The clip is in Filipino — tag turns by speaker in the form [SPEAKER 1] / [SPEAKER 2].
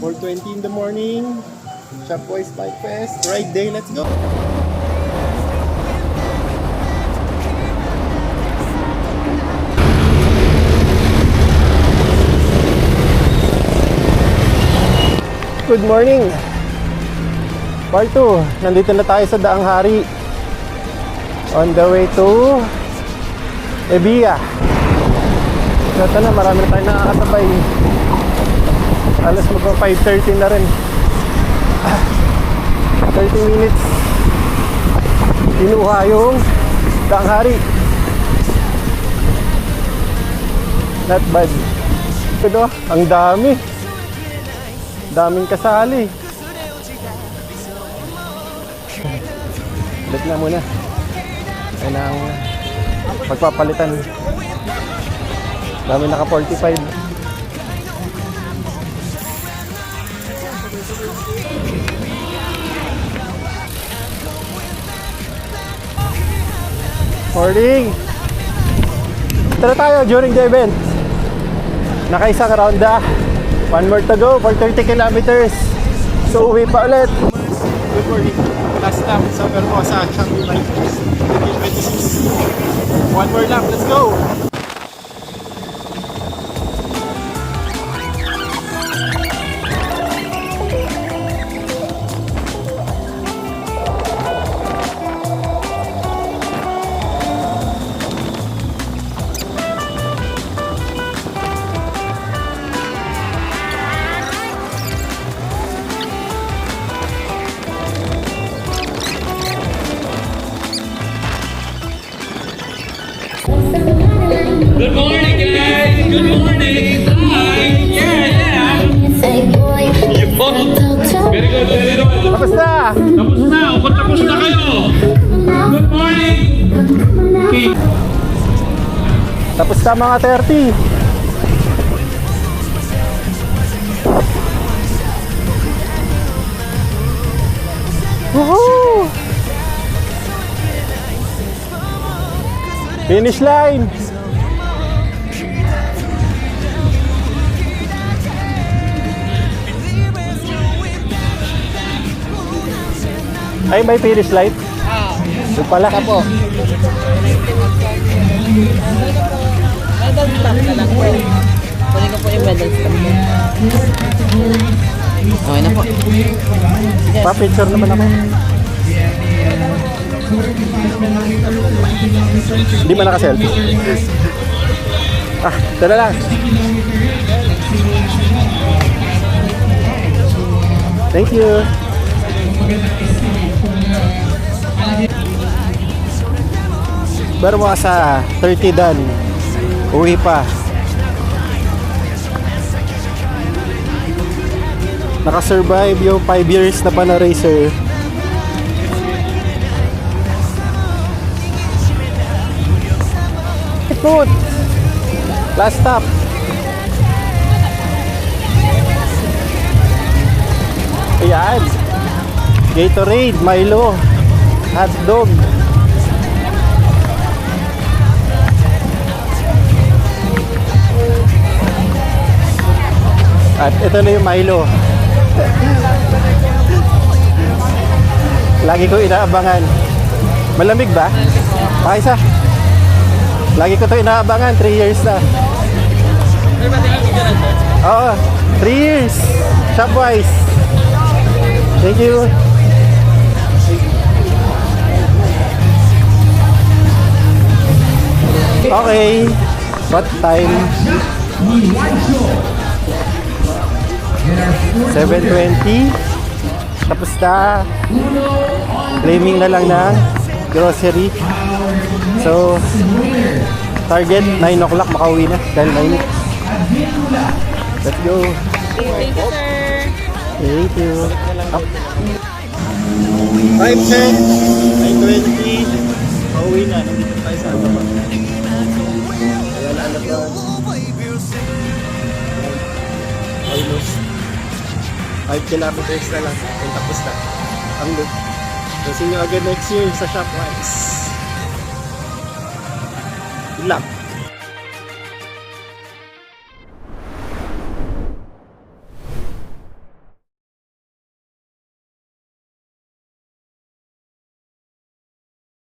[SPEAKER 1] 4:20 in the morning. Shopwise Bike Fest. Ride day. Let's go. Good morning. Part 2. Nandito na tayo sa Daang Hari. On the way to Ebia. So ito na, marami na tayo nakakatabay. Alas magpa 5:30 na rin. 30 minutes. Kinuha yung Daang Hari. Not bad. Ito, ang dami. Daming kasali. Balik na muna. Ayun ang pagpapalitan. Dami naka 45. Morning! Tara tayo during the event. Nakaisang ronda. One more to go for 30 kilometers. So uwi pa ulit. Good morning. Last stop sa Vermosa, Changi Bike Fest 2026. One more lap, let's go!
[SPEAKER 2] Good morning, guys! Good morning! Hi! Yeah! Very good, very good!
[SPEAKER 1] Tapos na!
[SPEAKER 2] Tapos na! Tapos na kayo! Good morning! Okay.
[SPEAKER 1] Tapos na mga 30. Woohoo! Finish line! Ay, may finish line? Doon pala.
[SPEAKER 3] po. Medal stamp na lang po. Kunin ko po yung medal stamp po. Okay na po. Sige.
[SPEAKER 1] Pa-picture naman ako. Hindi ba naka-selfie? Ah, tala lang. Thank you. Pero mga sa 30 done. Uwi pa. Nakasurvive yung 5 years na pa na racer. Food. Last stop. Ayan. Gatorade, Milo, hotdog. At ito na yung Milo. Lagi ko inaabangan. Malamig ba? Pakisa. Lagi ko ito inaabangan. 3 years na. Oo, 3 years. Shopwise. Thank you. Okay. What time? 7:20. Tapos na. Claiming na lang ng grocery. So, target 9 o'clock makauwi na dahil mainit. Let's go.
[SPEAKER 3] Thank you, sir.
[SPEAKER 1] Thank you. Up. 5:10, 9:20. Pauwi na. Nandito tayo sa ano ba? Ayan na anak doon. Almost 5 kilometers na lang. And tapos na. Ang loop. So see you again next year sa Shopwise. Good luck.